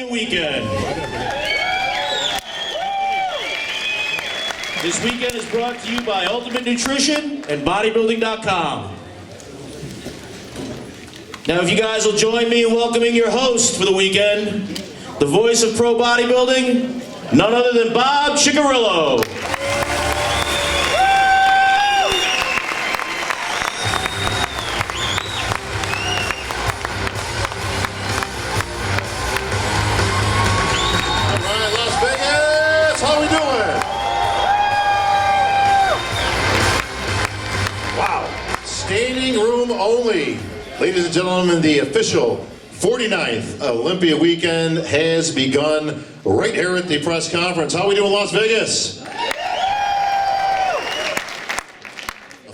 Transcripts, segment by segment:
Olympia weekend. This weekend is brought to you by Ultimate Nutrition and Bodybuilding.com. Now, if you guys will join me in welcoming your host for the weekend, the voice of pro bodybuilding, none other than Bob Cicherillo. Standing room only. Ladies and gentlemen, the official 49th Olympia weekend has begun right here at the press conference. How are we doing, Las Vegas?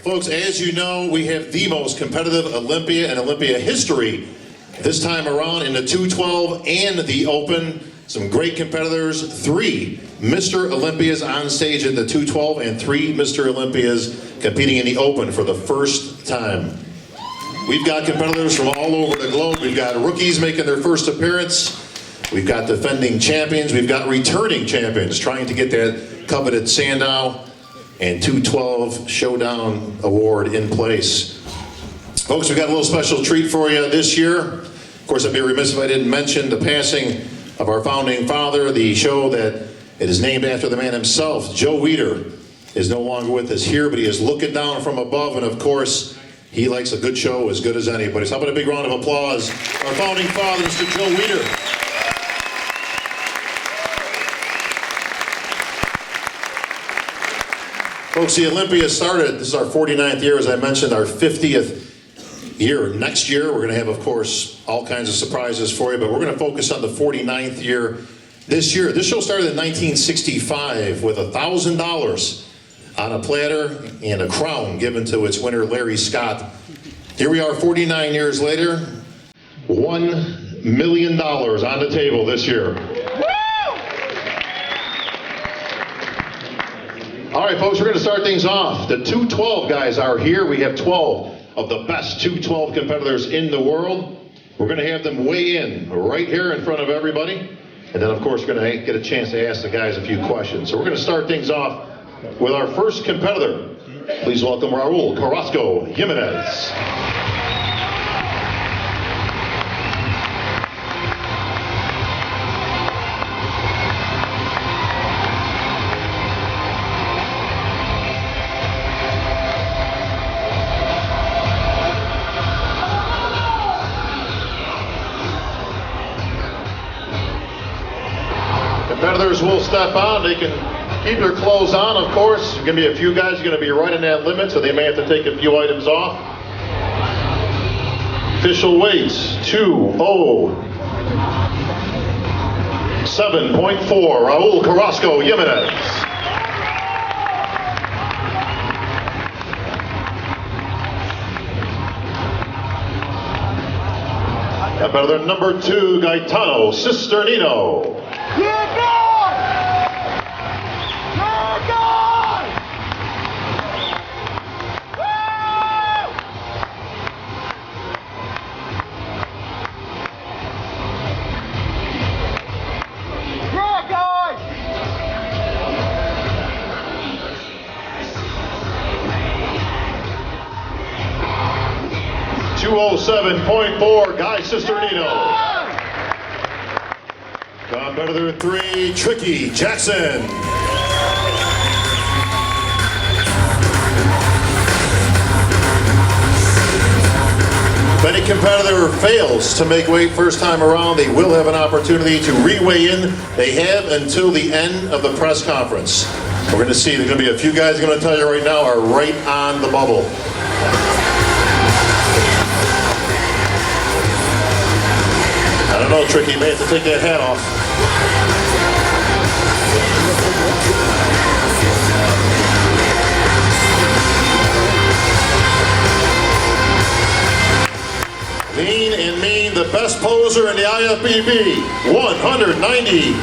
Folks, as you know, we have the most competitive Olympia in Olympia history this time around in the 212 and the Open. Some great competitors, 3 Mr. Olympias on stage in the 212 and 3 Mr. Olympias competing in the Open for the first time. We've got competitors from all over the globe. We've got rookies making their first appearance. We've got defending champions. We've got returning champions trying to get that coveted Sandow and 212 Showdown Award in place. Folks, we've got a little special treat for you this year. Of course, I'd be remiss if I didn't mention the passing of our founding father. The show that it is named after the man himself, Joe Weider, is no longer with us here, but he is looking down from above, and of course, he likes a good show as good as anybody. So how about a big round of applause, our founding father, Mr. Joe Weider. Folks, the Olympia started, this is our 49th year, as I mentioned, our 50th year. Next year, we're going to have, of course, all kinds of surprises for you, but we're going to focus on the 49th year this year. This show started in 1965 with $1,000 on a platter and a crown given to its winner, Larry Scott. Here we are 49 years later, $1 million on the table this year. All right, folks, we're going to start things off. The 212 guys are here. We have 12 of the best 212 competitors in the world. We're going to have them weigh in right here in front of everybody. And then, of course, we're going to get a chance to ask the guys a few questions. So we're going to start things off with our first competitor. Please welcome Raul Carrasco Jimenez. Competitors will step on. They can keep their clothes on, of course. There's going to be a few guys going to be right in that limit, so they may have to take a few items off. Official weight, 207.4, Raul Carrasco Jimenez. Competitor number 2, Gaetano Cisternino. .4, Guy Cisternino. Competitor 3, Tricky Jackson. If any competitor fails to make weight first time around, they will have an opportunity to re-weigh in. They have until the end of the press conference. We're going to see, there's going to be a few guys I'm going to tell you right now are right on the bubble. I don't know, Tricky, you may have to take that hat off. Lean and mean, the best poser in the IFBB, 190.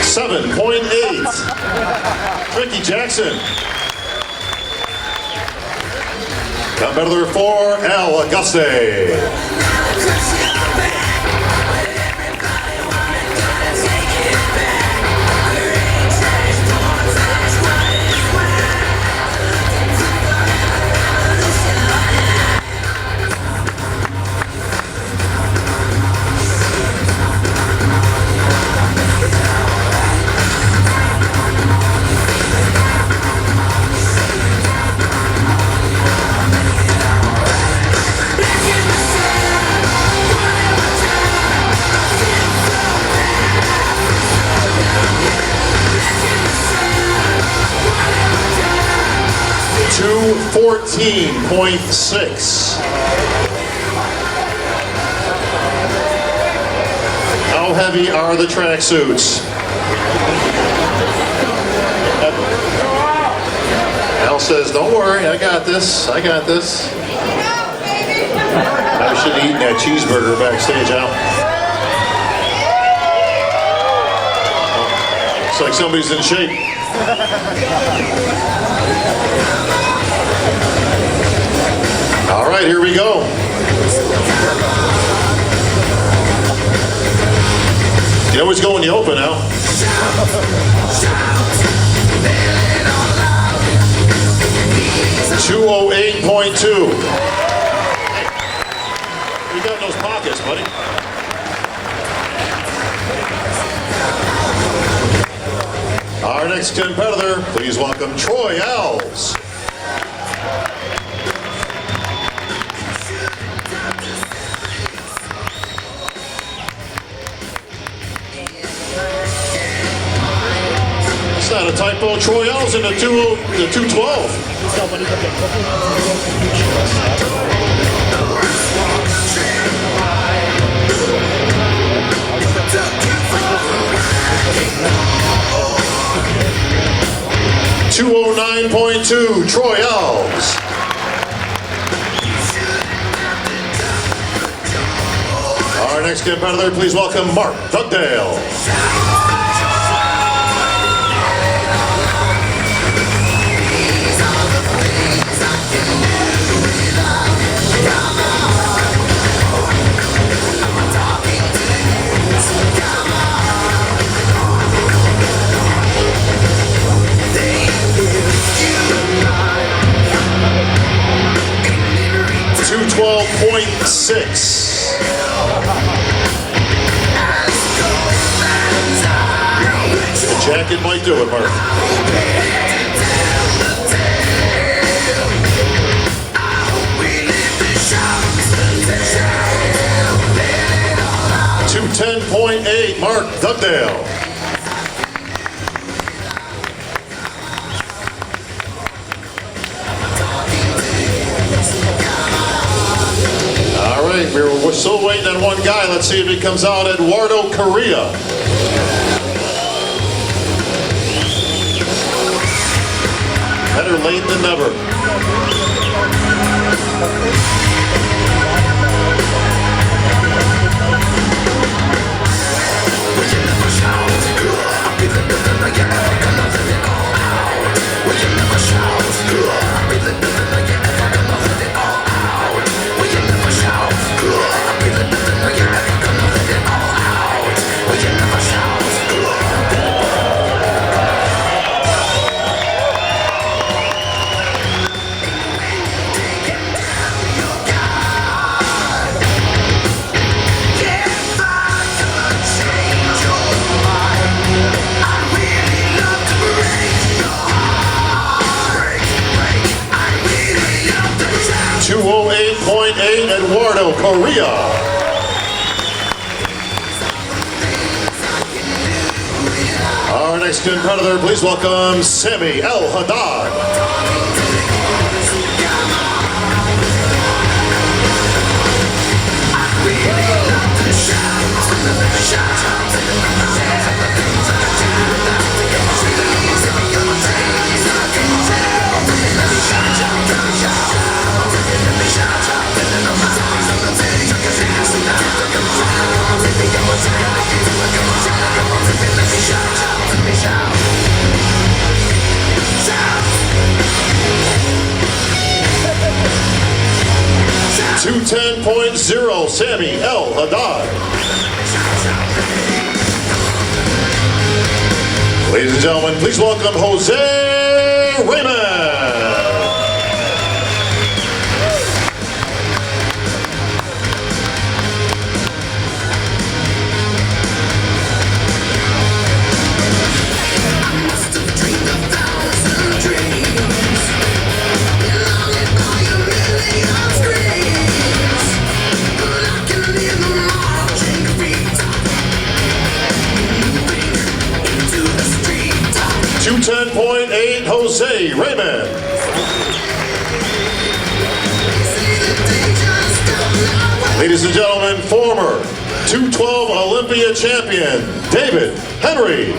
7.8. Tricky Jackson. Competitor 4, El Auguste. $214.6. How heavy are the tracksuits? Al says, don't worry, I got this. I got this. I should have eaten that cheeseburger backstage, Al. Looks like somebody's in shape. All right, here we go. You always go when you open, Al. $208.2. You got in those pockets, buddy. Our next competitor, please welcome Troy Alves. It's not a typo. Troy Alves in the 212. 209.2, Troy Alves. Our next competitor, please welcome Mark Dugdale. $212.6. The jacket might do it, Mark. $210.8, Mark Dugdale. We're still waiting on one guy. Let's see if he comes out. Eduardo Correa. Better late than never. $208.8, Eduardo Correa. Our next competitor, please welcome Sammy El Haddad. Sammy El Haddad. Ladies and gentlemen, please welcome Jose Raymond. 210.8, Jose Raymond. Ladies and gentlemen, former 212 Olympia champion, David Henry.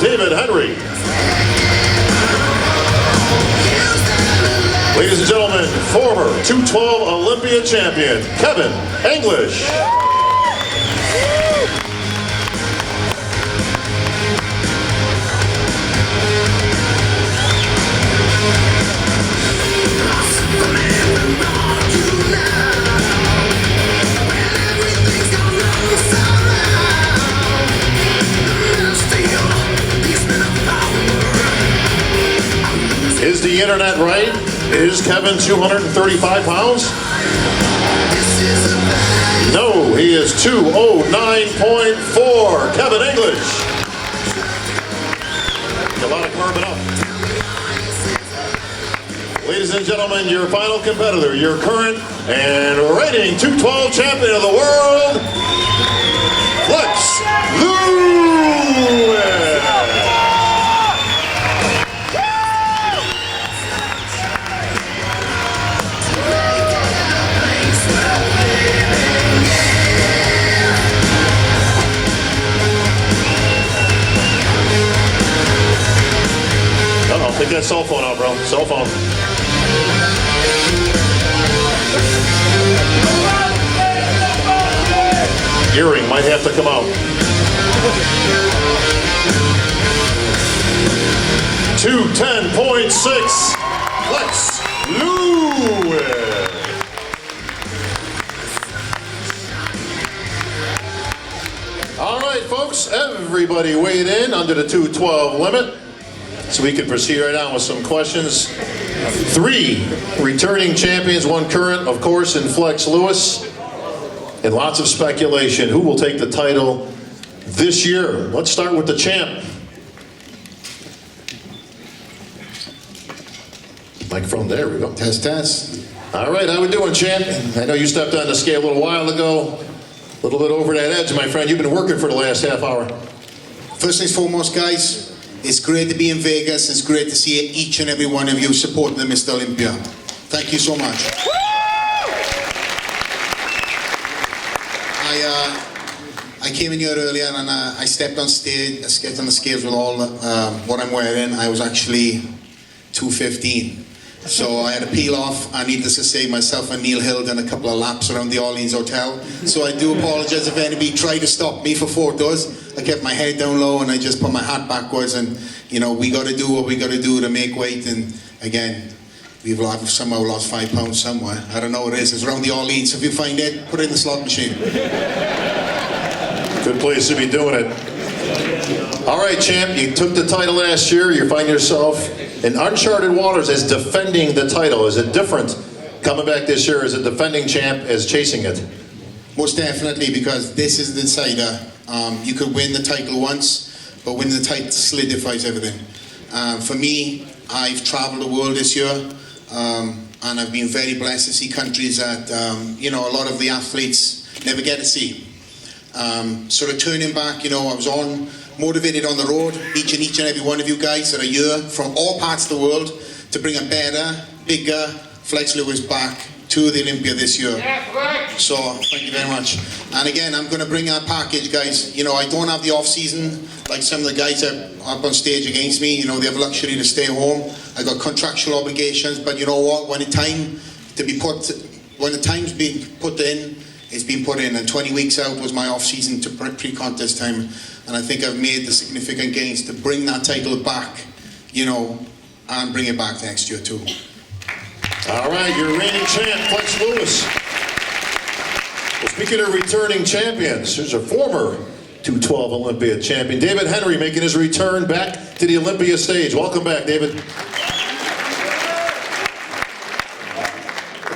David Henry. Ladies and gentlemen, former 212 Olympia champion, Kevin English. Is the internet right? Is Kevin 235 pounds? No, he is 209.4. Kevin English. A lot of carbon up. Ladies and gentlemen, your final competitor, your current and reigning 212 champion of the world, Flex Lewis. Take that cell phone out, bro. Cell phone. Earring might have to come out. 210.6. Flex Lewis. All right, folks. Everybody weighed in under the 212 limit. So we can proceed right on with some questions. 3 returning champions, 1 current, of course, in Flex Lewis. And lots of speculation. Who will take the title this year? Let's start with the champ. Microphone, there we go. Test, test. All right, how we doing, champ? I know you stepped on the scale a little while ago. A little bit over that edge, my friend. You've been working for the last half hour. First things foremost, guys. It's great to be in Vegas. It's great to see each and every one of you supporting the Mr. Olympia. Thank you so much. I came in here earlier and I stepped on stage. I stepped on the scales with all what I'm wearing. I was actually 215. So I had to peel off. I needless to say, myself and Neil Hill done a couple of laps around the Orleans Hotel. So I do apologize if anybody tried to stop me for photos. I kept my head down low and I just put my hat backwards, and you know, we got to do what we got to do to make weight. And again, we've somehow lost 5 pounds somewhere. I don't know what it is. It's around the Orleans. So if you find it, put it in the slot machine. Good place to be doing it. All right, champ, you took the title last year. You find yourself in uncharted waters as defending the title. Is it different coming back this year as a defending champ as chasing it? Most definitely, because this is the decider. You could win the title once, but winning the title solidifies everything. For me, I've traveled the world this year, and I've been very blessed to see countries that, you know, a lot of the athletes never get to see. So returning back, you know, I was motivated on the road, each and every one of you guys that are here from all parts of the world to bring a better, bigger Flex Lewis back to the Olympia this year. So thank you very much. And again, I'm going to bring that package, guys. You know, I don't have the off season like some of the guys that are up on stage against me. You know, they have luxury to stay home. I got contractual obligations, but you know what? When the time's being put in, it's been put in. And 20 weeks out was my off season to pre-contest time, and I think I've made the significant gains to bring that title back. You know, and bring it back next year too. All right, your reigning champ, Flex Lewis. Well, speaking of returning champions, here's a former 212 Olympia champion, David Henry, making his return back to the Olympia stage. Welcome back, David.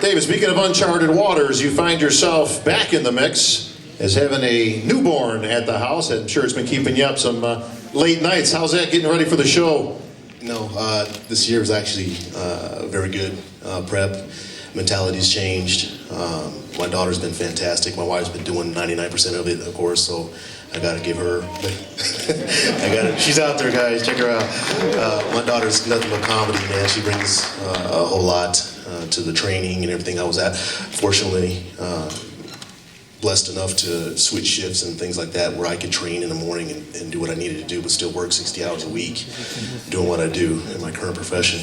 David, speaking of uncharted waters, you find yourself back in the mix as having a newborn at the house. I'm sure it's been keeping you up some late nights. How's that getting ready for the show? No, this year is actually very good. Prep, mentality's changed. My daughter's been fantastic. My wife's been doing 99% of it, of course, so I gotta give her, she's out there, guys, check her out. My daughter's nothing but comedy, man. She brings a whole lot to the training and everything I was at. Fortunately, blessed enough to switch shifts and things like that where I could train in the morning and do what I needed to do, but still work 60 hours a week doing what I do in my current profession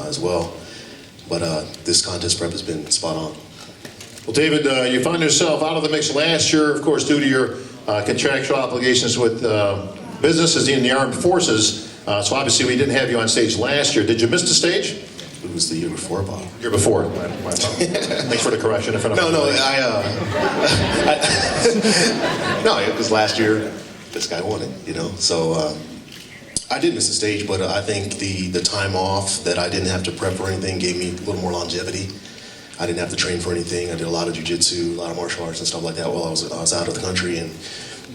as well. But this contest prep has been spot on. Well, David, you found yourself out of the mix last year, of course, due to your contractual obligations with businesses in the armed forces. So obviously we didn't have you on stage last year. Did you miss the stage? It was the year before, Bob. Year before. Thanks for the correction. No, it was last year. This guy won it, you know. So I did miss the stage, but I think the time off that I didn't have to prep for anything gave me a little more longevity. I didn't have to train for anything. I did a lot of jiu-jitsu, a lot of martial arts and stuff like that while I was out of the country, and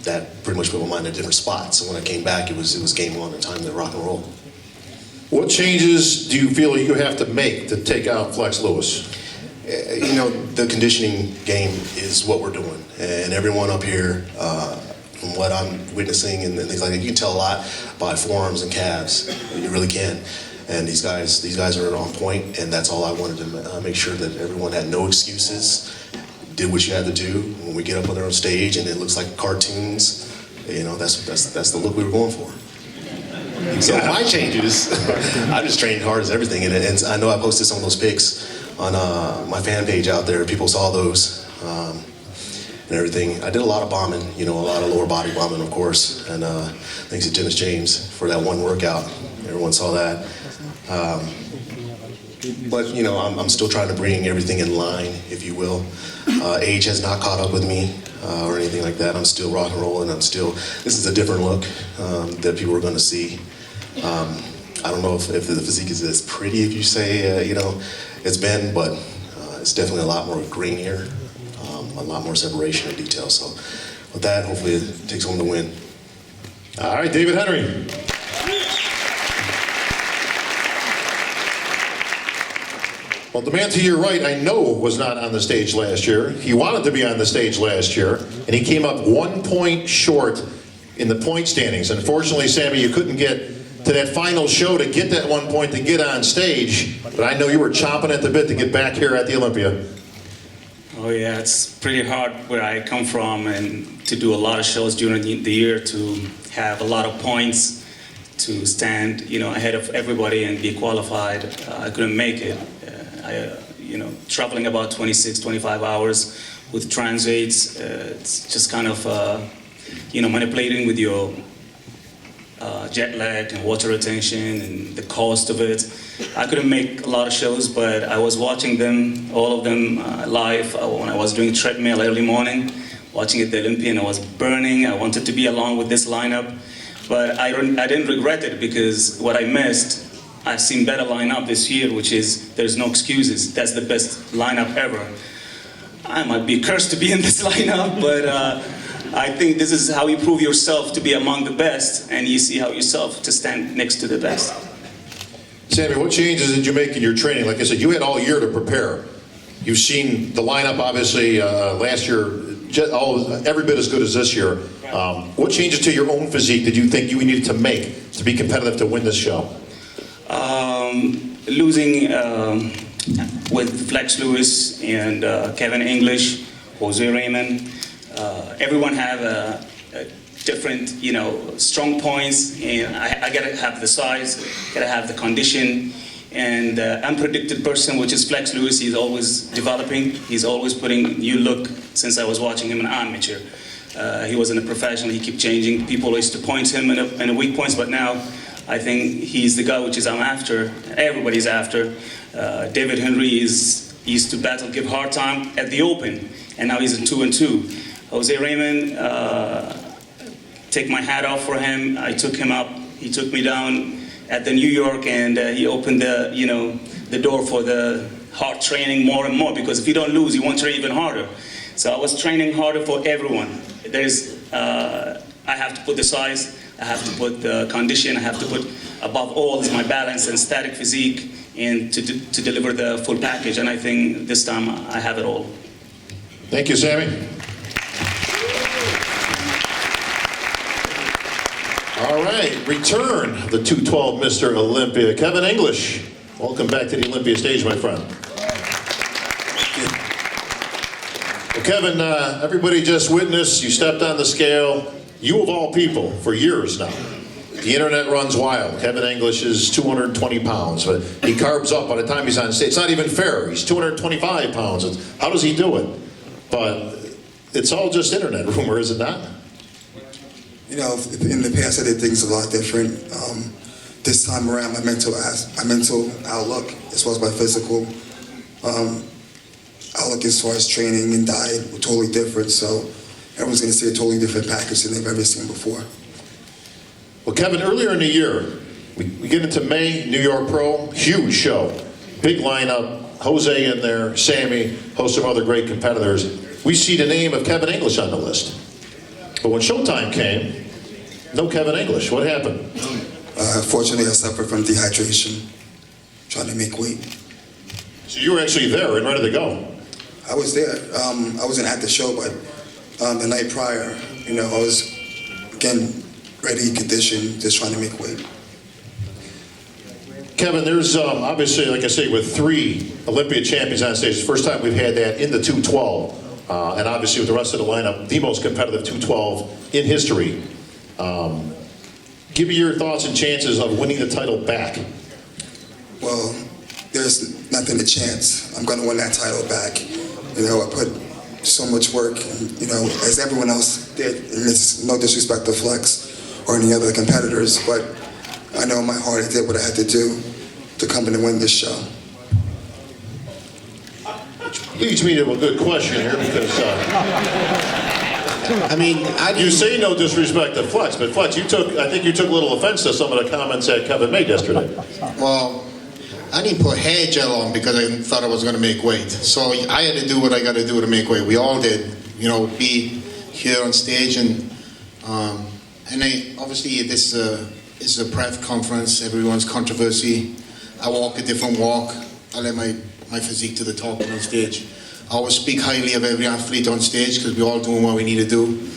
that pretty much put my mind in a different spot. So when I came back, it was game on and time to rock and roll. What changes do you feel you have to make to take out Flex Lewis? You know, the conditioning game is what we're doing, and everyone up here, from what I'm witnessing and things like that, you can tell a lot by forearms and calves. You really can. And these guys are on point, and that's all I wanted to make sure that everyone had no excuses, did what you had to do. When we get up on their own stage and it looks like cartoons, you know, that's the look we were going for. So my changes, I'm just training hard as everything, and I know I posted some of those pics on my fan page out there. People saw those and everything. I did a lot of bombing, you know, a lot of lower body bombing, of course, and thanks to Dennis James for that one workout. Everyone saw that. But you know, I'm still trying to bring everything in line, if you will. Age has not caught up with me or anything like that. I'm still rock and rolling. This is a different look that people are going to see. I don't know if the physique is as pretty, if you say, you know, it's been, but it's definitely a lot more grainier, a lot more separation and detail. So with that, hopefully it takes home the win. All right, David Henry. Well, the man to your right, I know, was not on the stage last year. He wanted to be on the stage last year, and he came up 1 point short in the point standings. Unfortunately, Sammy, you couldn't get to that final show to get that 1 point to get on stage, but I know you were chomping at the bit to get back here at the Olympia. Oh yeah, it's pretty hard where I come from, and to do a lot of shows during the year, to have a lot of points, to stand, you know, ahead of everybody and be qualified. I couldn't make it. You know, traveling about 26, 25 hours with translates, it's just kind of, you know, manipulating with your jet lag and water retention and the cost of it. I couldn't make a lot of shows, but I was watching them, all of them live when I was doing treadmill early morning, watching at the Olympia, and I was burning. I wanted to be along with this lineup, but I didn't regret it, because what I missed, I've seen better lineup this year, which is there's no excuses. That's the best lineup ever. I might be cursed to be in this lineup, but I think this is how you prove yourself to be among the best, and you see how yourself to stand next to the best. Sammy, what changes did you make in your training? Like I said, you had all year to prepare. You've seen the lineup, obviously, last year, every bit as good as this year. What changes to your own physique did you think you needed to make to be competitive to win this show? Losing with Flex Lewis and Kevin English, Jose Raymond. Everyone have a different, strong points, and I gotta have the size, gotta have the condition, and unpredicted person, which is Flex Lewis. He's always developing. He's always putting new look. Since I was watching him in amateur, he wasn't a professional. He kept changing. People used to point him in a weak points, but now I think he's the guy which is I'm after. Everybody's after. David Henry used to battle, give hard time at the Open, and now he's in 2-2. Jose Raymond, take my hat off for him. I took him up. He took me down at the New York, and he opened the door for the hard training more and more, because if you don't lose, you want to train even harder. So I was training harder for everyone. I have to put the size, I have to put the condition, I have to put, above all, is my balance and static physique, and to deliver the full package. And I think this time I have it all. Thank you, Sammy. All right, return of the 212 Mr. Olympia, Kevin English. Welcome back to the Olympia stage, my friend. Well, Kevin, everybody just witnessed you stepped on the scale. You of all people, for years now. The internet runs wild. Kevin English is 220 pounds, but he carbs up by the time he's on stage. It's not even fair. He's 225 pounds. How does he do it? But it's all just internet rumor, is it not? In the past I did things a lot different. This time around, my mental outlook, as well as my physical outlook as far as training and diet, were totally different. So everyone's going to see a totally different package than they've ever seen before. Well, Kevin, earlier in the year, we get into May, New York Pro, huge show, big lineup, Jose in there, Sammy, host of other great competitors. We see the name of Kevin English on the list. But when showtime came, no Kevin English. What happened? Fortunately, I suffered from dehydration, trying to make weight. So you were actually there and ready to go. I was there. I wasn't at the show, but the night prior, I was, again, ready, conditioned, just trying to make weight. Kevin, there's obviously, like I say, with 3 Olympia champions on stage, it's the first time we've had that in the 212. And obviously with the rest of the lineup, the most competitive 212 in history. Give me your thoughts and chances of winning the title back. Well, there's nothing to chance. I'm going to win that title back. I put so much work, as everyone else did. And it's no disrespect to Flex or any other competitors, but I know in my heart I did what I had to do to come in and win this show. Leads me to a good question here, because you say no disrespect to Flex, but Flex, I think you took a little offense to some of the comments that Kevin made yesterday. Well, I didn't put hair gel on because I thought I was going to make weight. So I had to do what I got to do to make weight. We all did, be here on stage, and obviously this is a press conference. Everyone's controversy. I walk a different walk. I let my physique to the top on stage. I always speak highly of every athlete on stage because we're all doing what we need to do.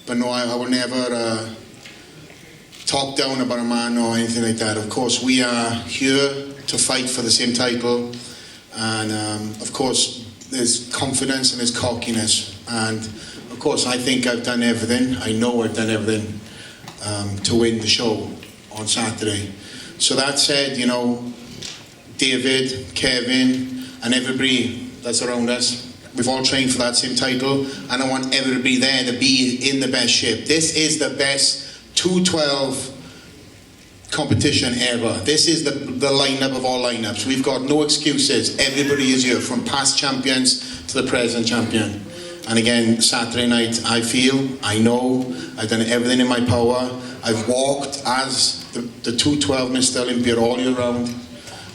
But no, I will never talk down about a man or anything like that. Of course, we are here to fight for the same title. And of course, there's confidence and there's cockiness. And of course, I think I've done everything. I know I've done everything to win the show on Saturday. So that said, David, Kevin, and everybody that's around us, we've all trained for that same title, and I want everybody there to be in the best shape. This is the best 212 competition ever. This is the lineup of all lineups. We've got no excuses. Everybody is here, from past champions to the present champion. And again, Saturday night, I know, I've done everything in my power. I've walked as the 212 Mr. Olympia all year round.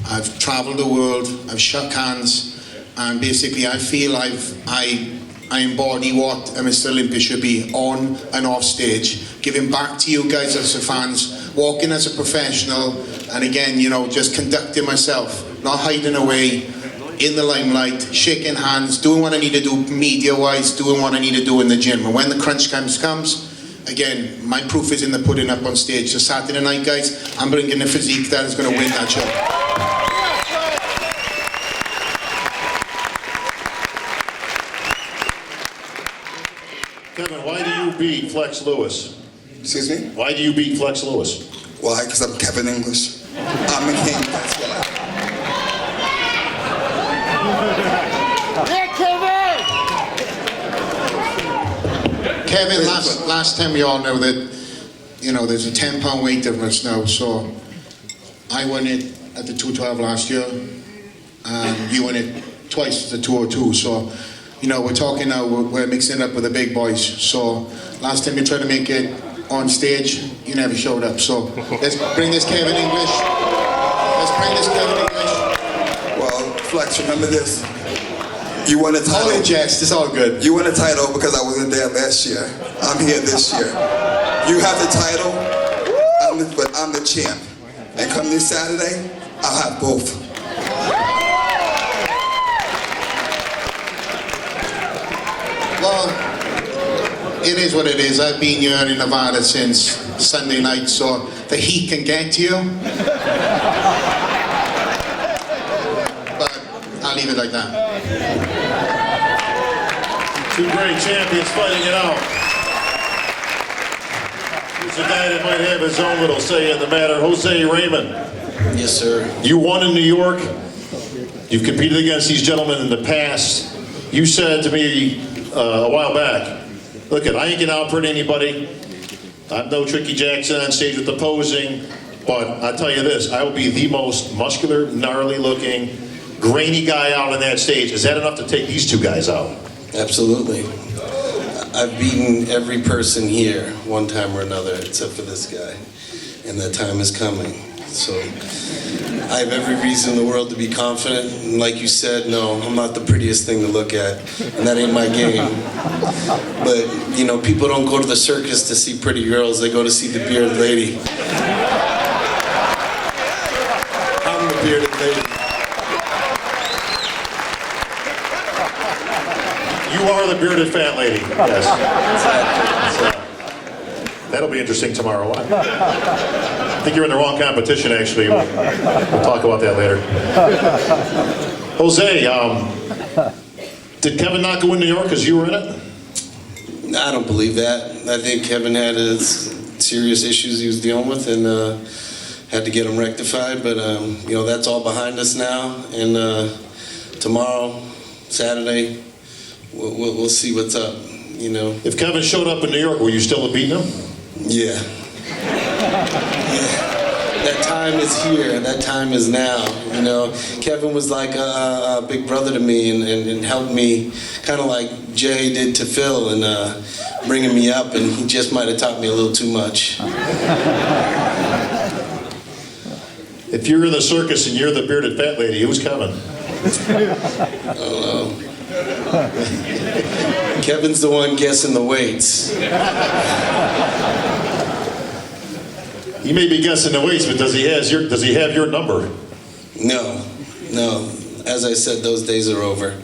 I've traveled the world, I've shook hands, and basically I feel I embody what a Mr. Olympia should be on and off stage, giving back to you guys as fans, walking as a professional, and again, just conducting myself, not hiding away, in the limelight, shaking hands, doing what I need to do media-wise, doing what I need to do in the gym. And when the crunch comes, again, my proof is in the pudding up on stage. So Saturday night, guys, I'm bringing the physique that is going to win that show. beat Flex Lewis? Excuse me? Why do you beat Flex Lewis? Why? Because I'm Kevin English. I'm the king. That's why. Kevin, last time we all know that, you know, there's a 10-pound weight difference now, so I won it at the 212 last year, and you won it twice at the 202, so, you know, we're talking now, we're mixing it up with the big boys, so last time you tried to make it on stage, you never showed up, so let's bring this Kevin English. Let's bring this Kevin English. Well, Flex, remember this. You won a title. All in jest, it's all good. You won a title because I wasn't there last year. I'm here this year. You have the title, but I'm the champ. And come this Saturday, I'll have both. Well, it is what it is. I've been here in Nevada since Sunday night, so the heat can get to you. But I'll leave it like that. Two great champions fighting it out. Here's a guy that might have his own little say in the matter, Jose Raymond. Yes, sir. You won in New York. You've competed against these gentlemen in the past. You said to me a while back, look, I ain't gonna outprint anybody. I'm no Tricky Jackson on stage with the posing, but I'll tell you this, I will be the most muscular, gnarly looking, grainy guy out on that stage. Is that enough to take these two guys out? Absolutely. I've beaten every person here one time or another except for this guy, and that time is coming. So I have every reason in the world to be confident, and like you said, no, I'm not the prettiest thing to look at, and that ain't my game. But, you know, people don't go to the circus to see pretty girls, they go to see the bearded lady. I'm the bearded lady. You are the bearded fat lady. Yes. That'll be interesting tomorrow. I think you're in the wrong competition, actually. We'll talk about that later. Jose, did Kevin not go in New York because you were in it? I don't believe that. I think Kevin had his serious issues he was dealing with and had to get them rectified. But, you know, that's all behind us now. And tomorrow, Saturday, we'll see what's up, you know. If Kevin showed up in New York, will you still have beaten him? Yeah. That time is here. That time is now. You know, Kevin was like a big brother to me and helped me, kind of like Jay did to Phil, and bringing me up. And he just might have taught me a little too much. If you're in the circus and you're the bearded fat lady, who's Kevin? I don't know. Kevin's the one guessing the weights. He may be guessing the weights, but does he have your number? No. As I said, those days are over.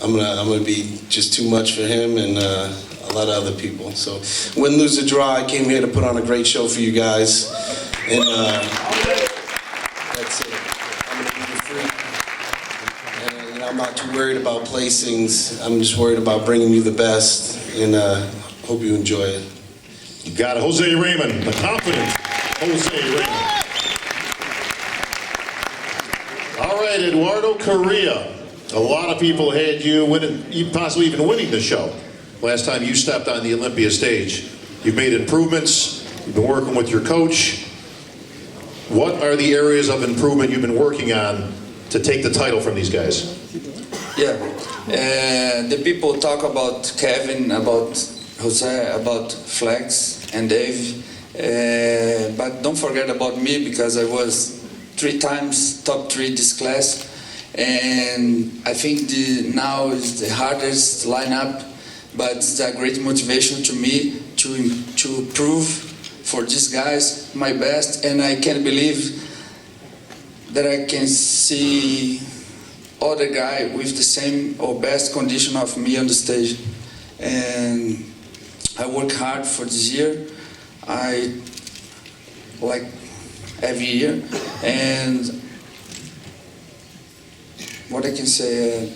I'm gonna be just too much for him and a lot of other people. So, win, lose, or draw, I came here to put on a great show for you guys, and that's it. I'm gonna be the freak. And you know, I'm not too worried about placings. I'm just worried about bringing you the best, and hope you enjoy it. You got it. Jose Raymond, the confident Jose Raymond. All right, Eduardo Correa. A lot of people had you winning, possibly even winning the show last time you stepped on the Olympia stage. You've made improvements. You've been working with your coach. What are the areas of improvement you've been working on to take the title from these guys? Yeah, the people talk about Kevin, about Jose, about Flex and Dave, but don't forget about me, because I was 3 times top 3 this class, and I think now is the hardest lineup, but it's a great motivation to me to prove for these guys my best, and I can't believe that I can see other guy with the same or best condition of me on the stage. And I work hard for this year. I like every year, and what I can say,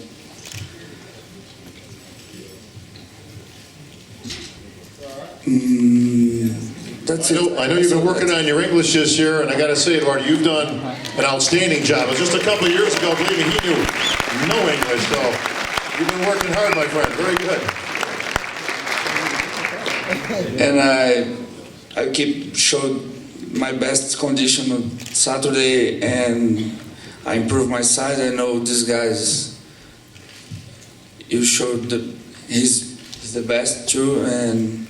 That's I it. know you've been working on your English this year, and I got to say, Eduardo, you've done an outstanding job. It was just a couple of years ago, believe me, he knew no English, so you've been working hard, my friend. Very good. And I keep showing my best condition on Saturday, and I improve my size. I know these guys, you showed he's the best too, and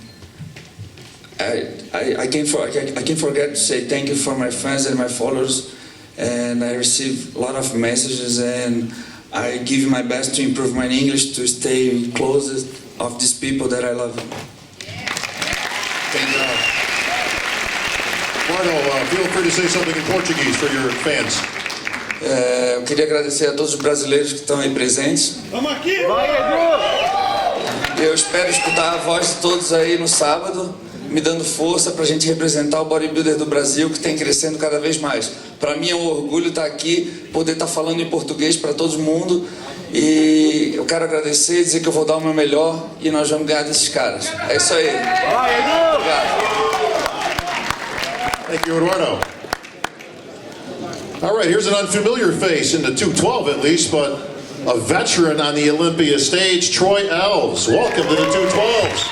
I can't forget to say thank you for my fans and my followers, and I receive a lot of messages, and I give my best to improve my English to stay closest of these people that I love. And, Eduardo, feel free to say something in Portuguese for your fans. Eu queria agradecer a todos os brasileiros que estão aí presentes. Vamos aqui! Eu espero escutar a voz de todos aí no sábado, me dando força para a gente representar o bodybuilder do Brasil, que tem crescendo cada vez mais. Para mim é um orgulho estar aqui, poder estar falando em português para todo mundo. E eu quero agradecer e dizer que eu vou dar o meu melhor e nós vamos ganhar desses caras. É isso aí. Obrigado. Thank you, Eduardo. All right, here's an unfamiliar face in the 212 at least, but a veteran on the Olympia stage, Troy Elves. Welcome to the 212s.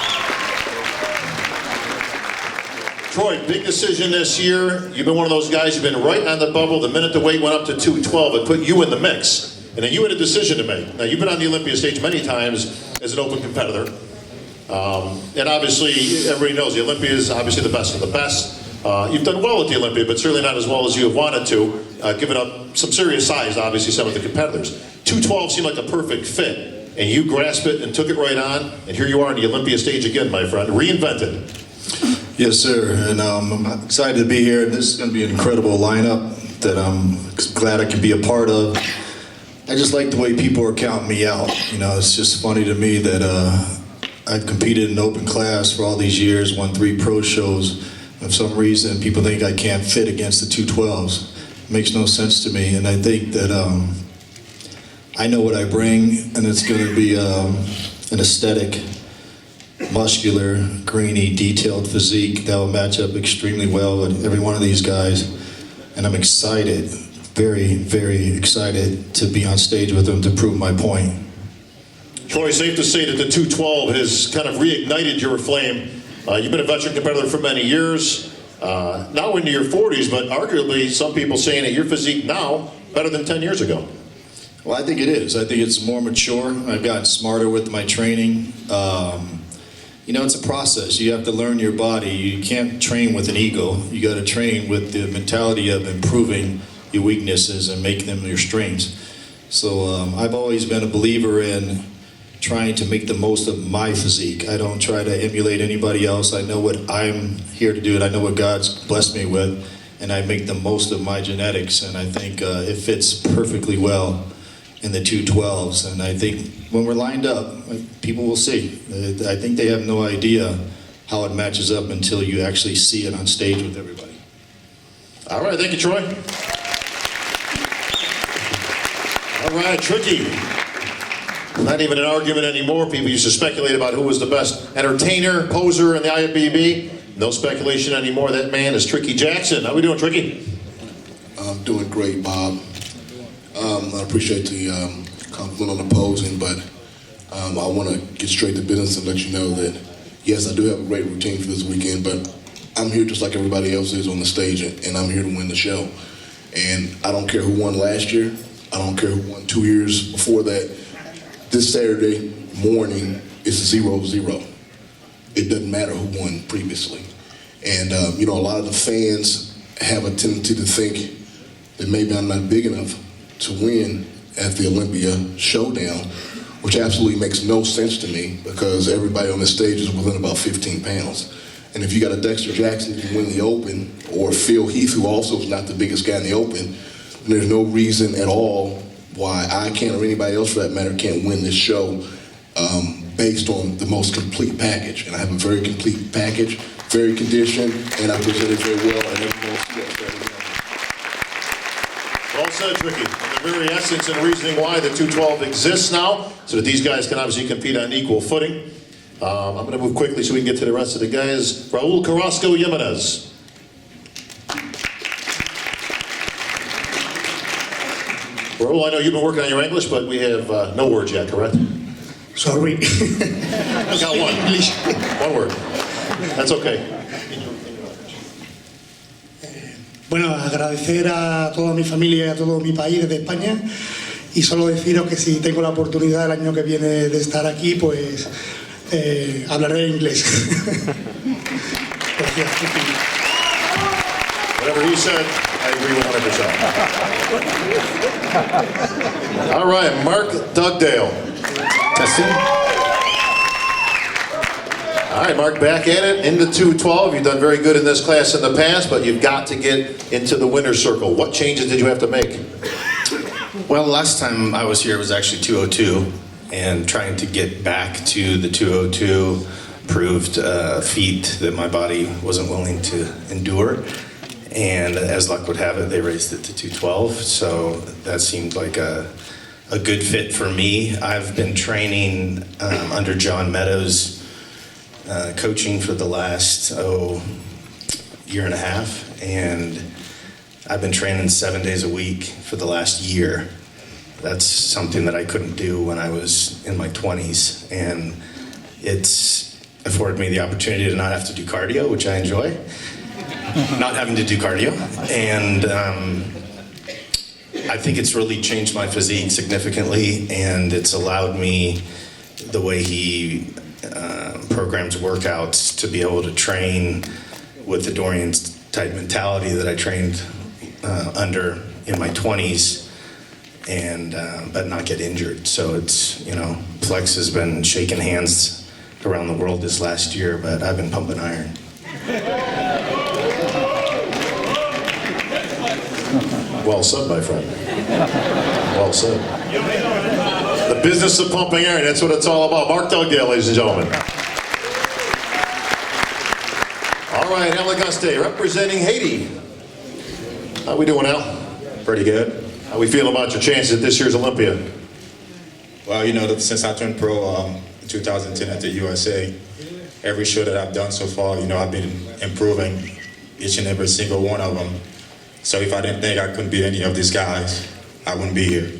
Troy, big decision this year. You've been one of those guys who've been right on the bubble. The minute the weight went up to 212, it put you in the mix. And then you had a decision to make. Now, you've been on the Olympia stage many times as an open competitor. And obviously, everybody knows the Olympia is obviously the best of the best. You've done well at the Olympia, but certainly not as well as you have wanted to, giving up some serious size, obviously, some of the competitors. 212 seemed like a perfect fit, and you grasped it and took it right on, and here you are on the Olympia stage again, my friend, reinvented. Yes, sir, and I'm excited to be here. This is going to be an incredible lineup that I'm glad I can be a part of. I just like the way people are counting me out. You know, it's just funny to me that I've competed in open class for all these years, won 3 pro shows. For some reason, people think I can't fit against the 212s. It makes no sense to me, and I think that I know what I bring, and it's going to be an aesthetic, muscular, greeny, detailed physique that will match up extremely well with every one of these guys. And I'm excited, very, very excited to be on stage with them to prove my point. Troy, safe to say that the 212 has kind of reignited your flame. You've been a veteran competitor for many years, now into your 40s, but arguably some people saying that your physique now better than 10 years ago. Well, I think it is. I think it's more mature. I've gotten smarter with my training. You know, it's a process. You have to learn your body. You can't train with an ego. You got to train with the mentality of improving your weaknesses and making them your strengths. So I've always been a believer in trying to make the most of my physique. I don't try to emulate anybody else. I know what I'm here to do, and I know what God's blessed me with, and I make the most of my genetics, and I think it fits perfectly well in the 212s. And I think when we're lined up, people will see. I think they have no idea how it matches up until you actually see it on stage with everybody. All right, thank you, Troy. All right, Tricky. Not even an argument anymore. People used to speculate about who was the best entertainer, poser in the IFBB. No speculation anymore. That man is Tricky Jackson. How we doing, Tricky? I'm doing great, Bob. I appreciate the compliment on the posing, but I want to get straight to business and let you know that, yes, I do have a great routine for this weekend, but I'm here just like everybody else is on the stage, and I'm here to win the show. And I don't care who won last year. I don't care who won 2 years before that. This Saturday morning, it's 0-0. It doesn't matter who won previously. And, you know, a lot of the fans have a tendency to think that maybe I'm not big enough to win at the Olympia showdown, which absolutely makes no sense to me because everybody on the stage is within about 15 pounds. And if you got a Dexter Jackson who can win the Open, or Phil Heath, who also is not the biggest guy in the Open, then there's no reason at all why I can't, or anybody else for that matter, can't win this show based on the most complete package. And I have a very complete package, very conditioned, and I presented very well, and everyone else gets very well. Well said, Tricky. The very essence and reasoning why the 212 exists now, so that these guys can obviously compete on equal footing. I'm going to move quickly so we can get to the rest of the guys. Raul Carrasco Jimenez. Raul, I know you've been working on your English, but we have no words yet, correct? Sorry. Got one. One word. That's okay. Bueno, agradecer a toda mi familia y a todo mi país desde España y solo deciros que si tengo la oportunidad el año que viene de estar aquí, pues hablaré inglés. Gracias. Whatever he said, I agree 100%. All right, Mark Dugdale. Testing. All right, Mark, back at it in the 212. You've done very good in this class in the past, but you've got to get into the winner's circle. What changes did you have to make? Well, last time I was here was actually 202, and trying to get back to the 202 proved a feat that my body wasn't willing to endure. And as luck would have it, they raised it to 212, so that seemed like a good fit for me. I've been training under John Meadows, coaching for the last year and a half, and I've been training 7 days a week for the last year. That's something that I couldn't do when I was in my 20s, and it's afforded me the opportunity to not have to do cardio, which I enjoy. Not having to do cardio, and I think it's really changed my physique significantly, and it's allowed me, the way he programs workouts, to be able to train with the Dorian type mentality that I trained under in my 20s, and but not get injured. So it's, Flex has been shaking hands around the world this last year, but I've been pumping iron. Well said, my friend. Well said. The business of pumping iron, that's what it's all about. Mark Dugdale, ladies and gentlemen. All right, El Auguste, representing Haiti. How we doing, Al? Pretty good. How we feeling about your chances at this year's Olympia? Well, since I turned pro in 2010 at the USA, every show that I've done so far, I've been improving each and every single one of them. So if I didn't think I couldn't beat any of these guys, I wouldn't be here.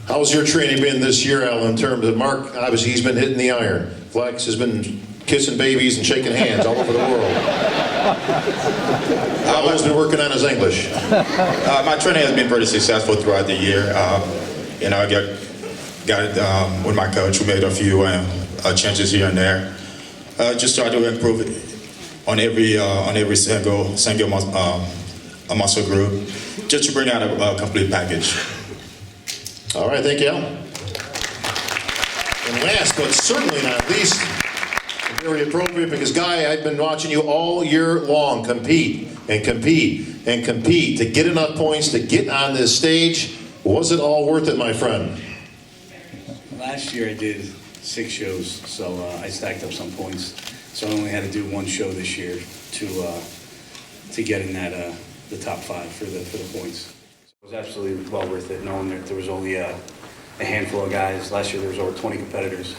How's your training been this year, Al, in terms of Mark? Obviously, he's been hitting the iron. Flex has been kissing babies and shaking hands all over the world. Al's been working on his English. My training has been pretty successful throughout the year. I got with my coach. We made a few changes here and there. Just try to improve it on every single muscle group, just to bring out a complete package. All right, thank you, Al. And last but certainly not least, very appropriate, because Guy, I've been watching you all year long compete and compete and compete to get enough points to get on this stage. Was it all worth it, my friend? Last year I did 6 shows, so I stacked up some points. So I only had to do 1 show this year to get in that the top 5 for the points. It was absolutely well worth it, knowing that there was only a handful of guys. Last year there was over 20 competitors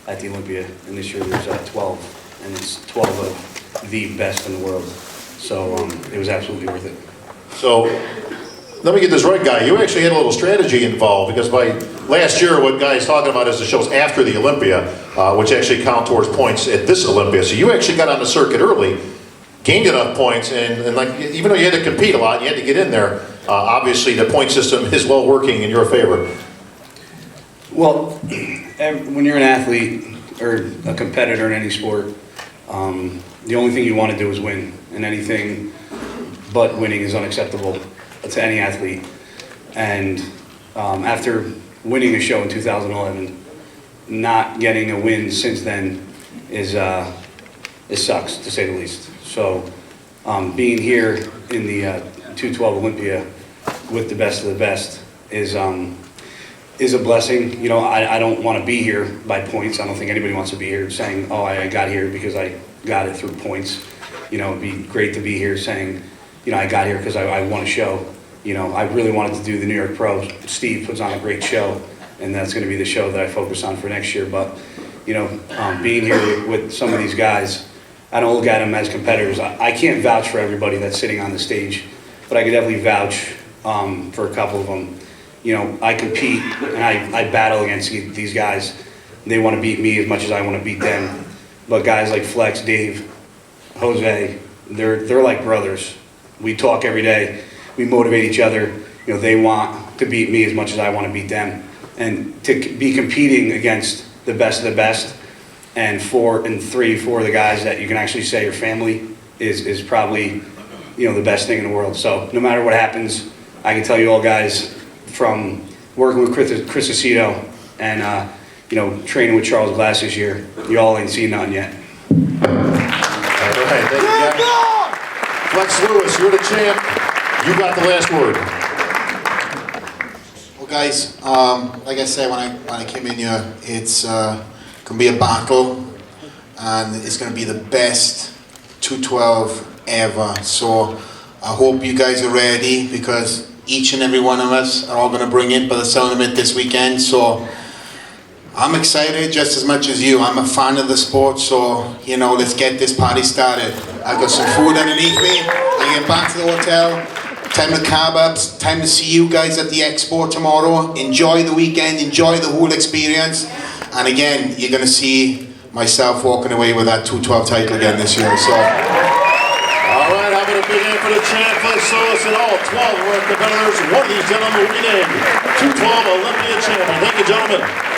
at the Olympia, and this year there's 12, and it's 12 of the best in the world. So it was absolutely worth it. So let me get this right, Guy. You actually had a little strategy involved, because by last year, what Guy's talking about is the shows after the Olympia, which actually count towards points at this Olympia. So you actually got on the circuit early, gained enough points, and like, even though you had to compete a lot, you had to get in there. Obviously, the point system is well working in your favor. Well, when you're an athlete or a competitor in any sport, the only thing you want to do is win, and anything but winning is unacceptable to any athlete. And after winning a show in 2011, not getting a win since then it sucks, to say the least. So being here in the 212 Olympia with the best of the best is a blessing. I don't want to be here by points. I don't think anybody wants to be here saying, oh, I got here because I got it through points. It'd be great to be here saying, I got here because I won a show. I really wanted to do the New York Pro. Steve puts on a great show, and that's going to be the show that I focus on for next year. But being here with some of these guys, I don't look at them as competitors. I can't vouch for everybody that's sitting on the stage, but I could definitely vouch for a couple of them. I compete and I battle against these guys. They want to beat me as much as I want to beat them. But guys like Flex, Dave, Jose, they're like brothers. We talk every day. We motivate each other. They want to beat me as much as I want to beat them. And to be competing against the best of the best, and 4 and 3, 4 of the guys that you can actually say are family is probably the best thing in the world. So no matter what happens, I can tell you all guys, from working with Chris Aceto and training with Charles Glass this year, you all ain't seen nothing yet. All right, thank you, guys. Flex Lewis, you're the champ. You got the last word. Well, guys, like I said when I came in here, it's gonna be a battle, and it's gonna be the best 212 ever. So I hope you guys are ready, because each and every one of us are all gonna bring it by the sound of it this weekend. So I'm excited just as much as you. I'm a fan of the sport, so let's get this party started. I've got some food underneath me. I get back to the hotel. Time to carb up. Time to see you guys at the expo tomorrow. Enjoy the weekend. Enjoy the whole experience. And again, you're gonna see myself walking away with that 212 title again this year. So. All right, how about a big hand for the champ, Flex Lewis, and all 12 of our competitors. One of these gentlemen will be named 212 Olympia champion. Thank you, gentlemen.